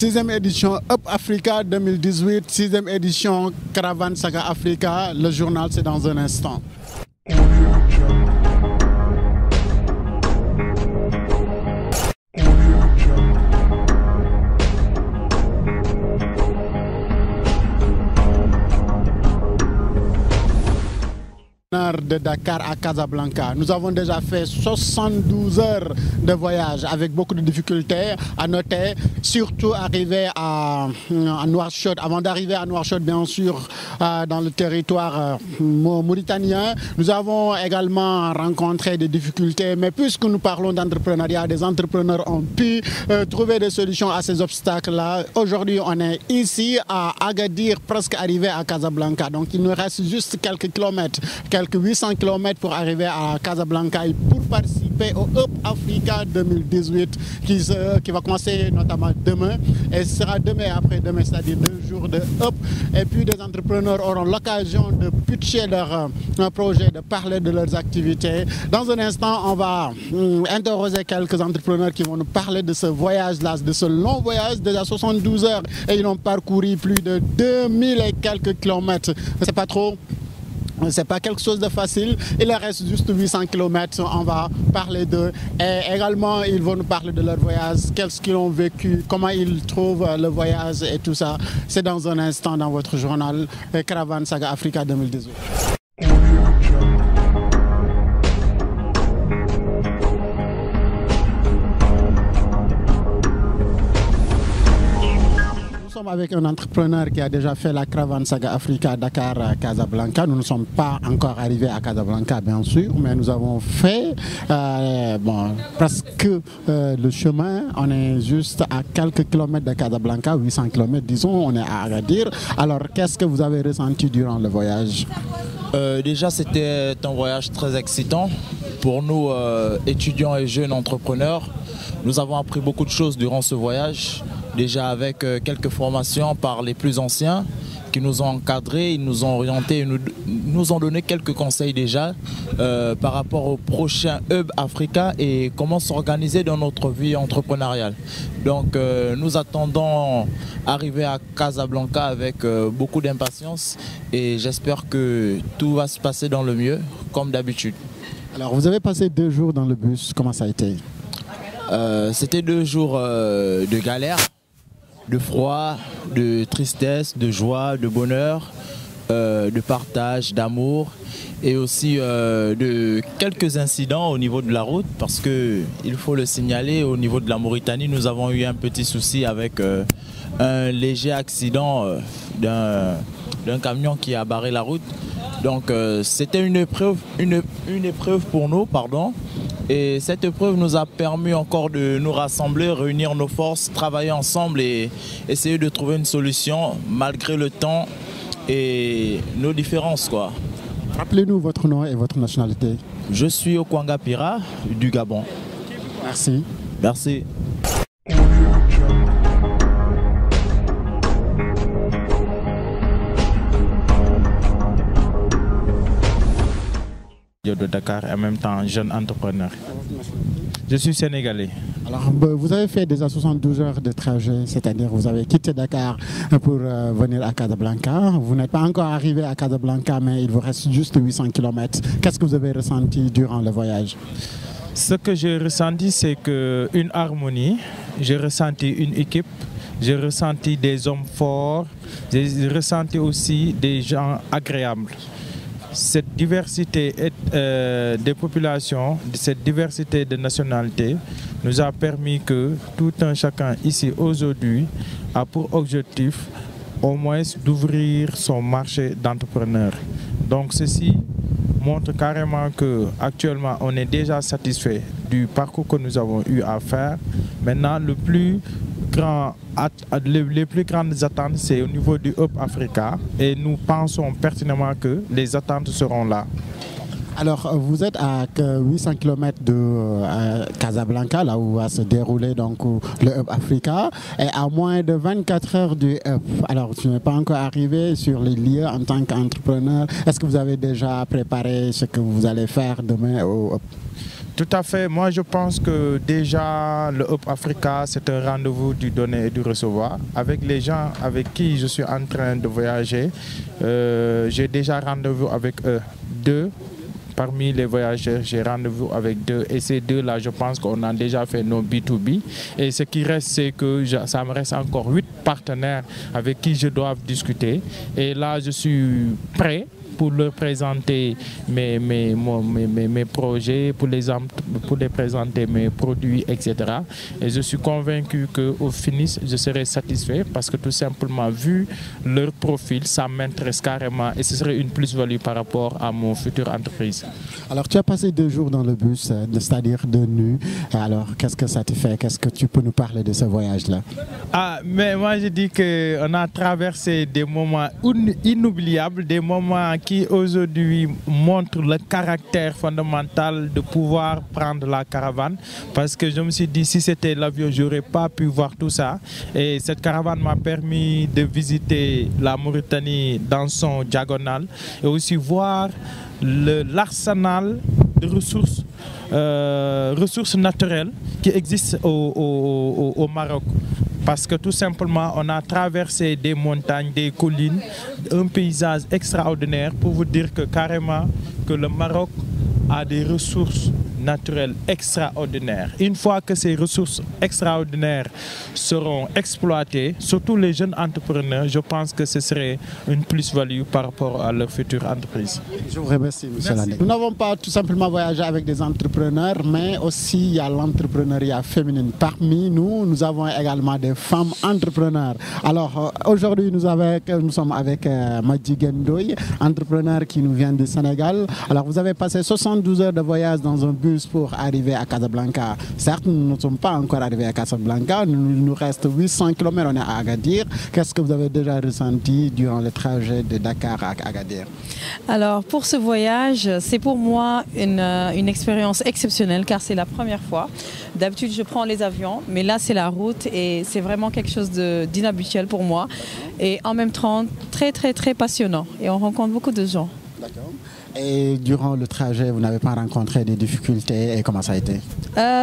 Sixième édition Up Africa 2018, sixième édition Caravane Saga Africa. Le journal, c'est dans un instant. De Dakar à Casablanca. Nous avons déjà fait 72 heures de voyage avec beaucoup de difficultés à noter, surtout arriver à Nouakchott. Avant d'arriver à Nouakchott, bien sûr, dans le territoire mauritanien, nous avons également rencontré des difficultés, mais puisque nous parlons d'entrepreneuriat, des entrepreneurs ont pu trouver des solutions à ces obstacles-là. Aujourd'hui, on est ici à Agadir, presque arrivé à Casablanca. Donc, il nous reste juste quelques kilomètres, quelques 800 km pour arriver à Casablanca et pour participer au Up Africa 2018 qui va commencer notamment demain et ce sera demain et après-demain, c'est-à-dire 2 jours de Up. Et puis des entrepreneurs auront l'occasion de pitcher leur projet, de parler de leurs activités. Dans un instant, on va interroger quelques entrepreneurs qui vont nous parler de ce voyage-là, de ce long voyage, déjà 72 heures et ils ont parcouru plus de 2000 et quelques kilomètres. C'est pas trop? C'est pas quelque chose de facile. Il leur reste juste 800 km. On va parler d'eux. Et également, ils vont nous parler de leur voyage, qu'est-ce qu'ils ont vécu, comment ils trouvent le voyage et tout ça. C'est dans un instant dans votre journal Caravane Saga Africa 2018. Nous sommes avec un entrepreneur qui a déjà fait la Caravane Saga Africa Dakar à Casablanca. Nous ne sommes pas encore arrivés à Casablanca, bien sûr, mais nous avons fait presque le chemin. On est juste à quelques kilomètres de Casablanca, 800 kilomètres, disons. On est à Agadir. Alors, qu'est-ce que vous avez ressenti durant le voyage? Déjà, c'était un voyage très excitant. Pour nous, étudiants et jeunes entrepreneurs, nous avons appris beaucoup de choses durant ce voyage. Déjà avec quelques formations par les plus anciens qui nous ont encadrés, ils nous ont orientés, nous ont donné quelques conseils déjà par rapport au prochain Hub Africa et comment s'organiser dans notre vie entrepreneuriale. Donc nous attendons arriver à Casablanca avec beaucoup d'impatience et j'espère que tout va se passer dans le mieux comme d'habitude. Alors vous avez passé 2 jours dans le bus, comment ça a été? C'était 2 jours de galère, de froid, de tristesse, de joie, de bonheur, de partage, d'amour et aussi de quelques incidents au niveau de la route parce que il faut le signaler, au niveau de la Mauritanie, nous avons eu un petit souci avec un léger accident d'un camion qui a barré la route. Donc c'était une épreuve pour nous, pardon. Et cette épreuve nous a permis encore de nous rassembler, réunir nos forces, travailler ensemble et essayer de trouver une solution malgré le temps et nos différences, quoi. Rappelez-nous votre nom et votre nationalité. Je suis Okwanga Pira du Gabon. Merci. Merci. De Dakar et en même temps jeune entrepreneur. Je suis sénégalais. Alors vous avez fait déjà 72 heures de trajet, c'est-à-dire vous avez quitté Dakar pour venir à Casablanca. Vous n'êtes pas encore arrivé à Casablanca, mais il vous reste juste 800 km. Qu'est-ce que vous avez ressenti durant le voyage? Ce que j'ai ressenti, c'est une harmonie. J'ai ressenti une équipe. J'ai ressenti des hommes forts. J'ai ressenti aussi des gens agréables. Cette diversité des populations, cette diversité de nationalités nous a permis que tout un chacun ici aujourd'hui a pour objectif au moins d'ouvrir son marché d'entrepreneur. Donc ceci montre carrément qu'actuellement on est déjà satisfait du parcours que nous avons eu à faire. Maintenant les plus grandes attentes, c'est au niveau du Hub Africa et nous pensons pertinemment que les attentes seront là. Alors, vous êtes à 800 km de Casablanca, là où va se dérouler donc, le Hub Africa, et à moins de 24 heures du Hub. Alors, tu n'es pas encore arrivé sur les lieux en tant qu'entrepreneur. Est-ce que vous avez déjà préparé ce que vous allez faire demain au Hub? Tout à fait. Moi, je pense que déjà, le Up Africa, c'est un rendez-vous du donner et du recevoir. Avec les gens avec qui je suis en train de voyager, j'ai déjà rendez-vous avec eux. Deux. Parmi les voyageurs, j'ai rendez-vous avec deux. Et ces deux-là, je pense qu'on a déjà fait nos B2B. Et ce qui reste, c'est que ça me reste encore 8 partenaires avec qui je dois discuter. Et là, je suis prêt pour leur présenter mes projets, pour les présenter mes produits, etc. Et je suis convaincu qu'au finish, je serai satisfait parce que tout simplement, vu leur profil, ça m'intéresse carrément et ce serait une plus-value par rapport à mon future entreprise. Alors, tu as passé 2 jours dans le bus, c'est-à-dire de nuit. Alors, qu'est-ce que ça te fait? Qu'est-ce que tu peux nous parler de ce voyage-là? Ah, mais moi, je dis qu'on a traversé des moments inoubliables, des moments qui aujourd'hui montrent le caractère fondamental de pouvoir prendre la caravane. Parce que je me suis dit, si c'était l'avion, je n'aurais pas pu voir tout ça. Et cette caravane m'a permis de visiter la Mauritanie dans son diagonale et aussi voir l'arsenal de ressources naturelles qui existent au Maroc. Parce que tout simplement, on a traversé des montagnes, des collines, un paysage extraordinaire pour vous dire que carrément que le Maroc a des ressources naturelles extraordinaires. Une fois que ces ressources extraordinaires seront exploitées, surtout les jeunes entrepreneurs, je pense que ce serait une plus-value par rapport à leur future entreprise. Je vous remercie, M. Landing. Nous n'avons pas tout simplement voyagé avec des entrepreneurs, mais aussi il y a l'entrepreneuriat féminin. Parmi nous, nous avons également des femmes entrepreneurs. Alors aujourd'hui, nous sommes avec Madji Gendoy, entrepreneur qui nous vient du Sénégal. Alors vous avez passé 72 heures de voyage dans un bus pour arriver à Casablanca. Certes, nous ne sommes pas encore arrivés à Casablanca, il nous reste 800 km, on est à Agadir. Qu'est-ce que vous avez déjà ressenti durant le trajet de Dakar à Agadir? Alors pour ce voyage, c'est pour moi une expérience exceptionnelle car c'est la première fois. D'habitude, je prends les avions, mais là c'est la route et c'est vraiment quelque chose d'inhabituel pour moi. Et en même temps, très très très passionnant et on rencontre beaucoup de gens. D'accord. Et durant le trajet, vous n'avez pas rencontré des difficultés et comment ça a été?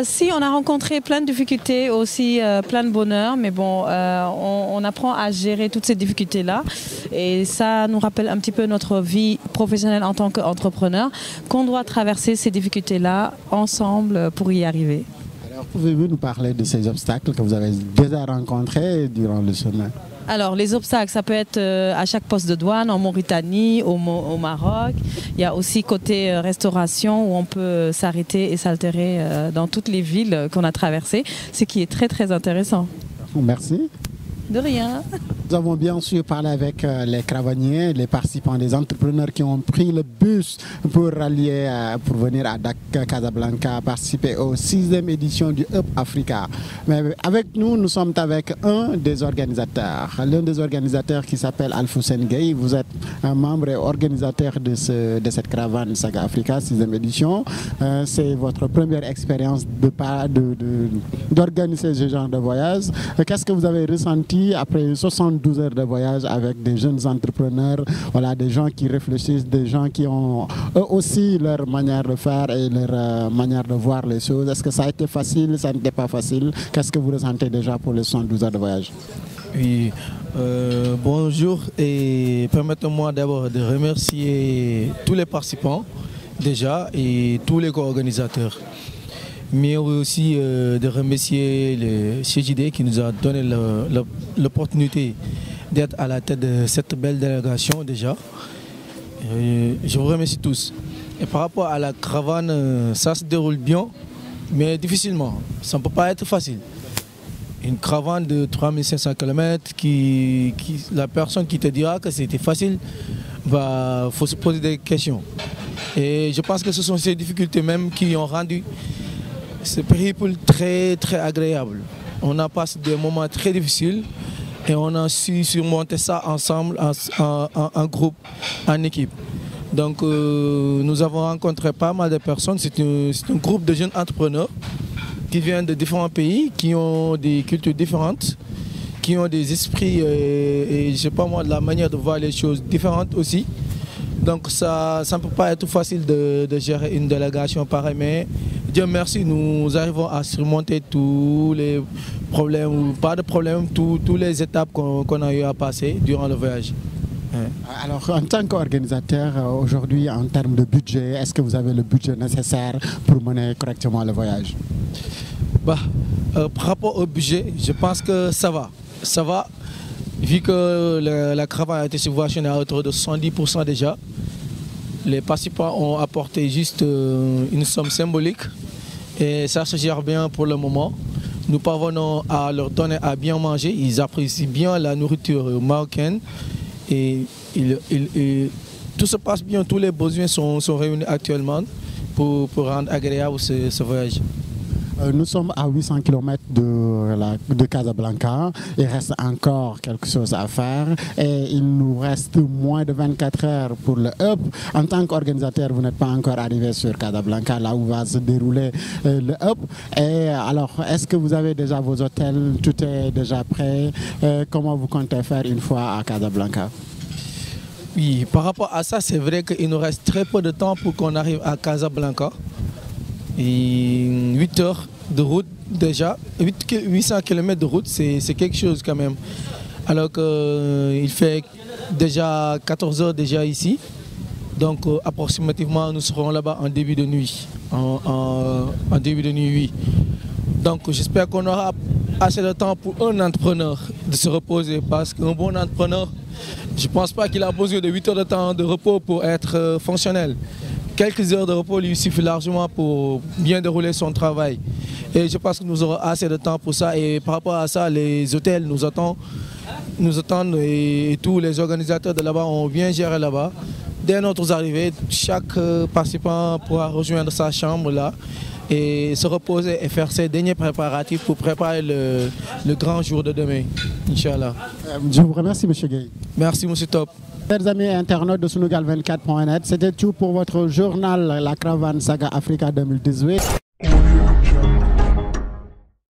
Si, on a rencontré plein de difficultés, aussi plein de bonheur, mais bon, on apprend à gérer toutes ces difficultés-là et ça nous rappelle un petit peu notre vie professionnelle en tant qu'entrepreneur, qu'on doit traverser ces difficultés-là ensemble pour y arriver. Alors, pouvez-vous nous parler de ces obstacles que vous avez déjà rencontrés durant le chemin? Alors les obstacles, ça peut être à chaque poste de douane, en Mauritanie, au Maroc. Il y a aussi côté restauration où on peut s'arrêter et s'altérer dans toutes les villes qu'on a traversées, ce qui est très très intéressant. Merci. De rien. Nous avons bien sûr parlé avec les caravaniers, les participants, les entrepreneurs qui ont pris le bus pour venir à Dakar, Casablanca, participer aux 6e édition du Up Africa. Mais avec nous, nous sommes avec un des organisateurs. L'un des organisateurs qui s'appelle Alfousseni Gueye. Vous êtes un membre et organisateur de cette caravane Saga Africa 6e édition. C'est votre première expérience d'organiser ce genre de voyage. Qu'est-ce que vous avez ressenti après 72 heures de voyage avec des jeunes entrepreneurs, voilà, des gens qui réfléchissent, des gens qui ont eux aussi leur manière de faire et leur manière de voir les choses? Est-ce que ça a été facile, ça n'était pas facile? Qu'est-ce que vous ressentez déjà pour les 72 heures de voyage? Oui, bonjour et permettez-moi d'abord de remercier tous les participants déjà et tous les co-organisateurs. Mais aussi de remercier le CJD qui nous a donné l'opportunité d'être à la tête de cette belle délégation déjà. Je vous remercie tous. Et par rapport à la caravane, ça se déroule bien, mais difficilement. Ça ne peut pas être facile. Une caravane de 3500 km, la personne qui te dira que c'était facile, faut se poser des questions. Et je pense que ce sont ces difficultés même qui ont rendu ce périple très très agréable. On a passé des moments très difficiles et on a su surmonter ça ensemble, en groupe, en équipe. Donc nous avons rencontré pas mal de personnes. C'est un groupe de jeunes entrepreneurs qui viennent de différents pays, qui ont des cultures différentes, qui ont des esprits et je sais pas moi, de la manière de voir les choses différentes aussi. Donc ça ne peut pas être facile de gérer une délégation pareille, mais Dieu merci, nous arrivons à surmonter tous les problèmes, ou pas de problème, toutes les étapes qu'on a eu à passer durant le voyage. Alors, en tant qu'organisateur, aujourd'hui, en termes de budget, est-ce que vous avez le budget nécessaire pour mener correctement le voyage? Par rapport au budget, je pense que ça va. Ça va, vu que la caravane a été subventionnée à hauteur de 70% déjà. Les participants ont apporté juste une somme symbolique et ça se gère bien pour le moment. Nous parvenons à leur donner à bien manger. Ils apprécient bien la nourriture marocaine et tout se passe bien. Tous les besoins sont réunis actuellement pour rendre agréable ce voyage. Nous sommes à 800 km de Casablanca. Il reste encore quelque chose à faire et il nous reste moins de 24 heures pour le Hub. En tant qu'organisateur, vous n'êtes pas encore arrivé sur Casablanca, là où va se dérouler le Hub. Et alors, est-ce que vous avez déjà vos hôtels? Tout est déjà prêt? Comment vous comptez faire une fois à Casablanca? Oui, par rapport à ça, c'est vrai qu'il nous reste très peu de temps pour qu'on arrive à Casablanca. Et 8 heures de route déjà, 800 km de route, c'est quelque chose quand même. Alors qu'il fait déjà 14 heures déjà ici. Donc approximativement, nous serons là-bas en début de nuit. En début de nuit, oui. Donc j'espère qu'on aura assez de temps pour un entrepreneur de se reposer. Parce qu'un bon entrepreneur, je ne pense pas qu'il a besoin de 8 heures de temps de repos pour être fonctionnel. Quelques heures de repos lui suffit largement pour bien dérouler son travail. Et je pense que nous aurons assez de temps pour ça. Et par rapport à ça, les hôtels nous attendent et tous les organisateurs de là-bas ont bien géré là-bas. Dès notre arrivée, chaque participant pourra rejoindre sa chambre là et se reposer et faire ses derniers préparatifs pour préparer le grand jour de demain, Inch'Allah. Je vous remercie, M. Gueye. Merci, M. Top. Chers amis internautes de Sunugal24.net, c'était tout pour votre journal La Caravane Saga Africa 2018.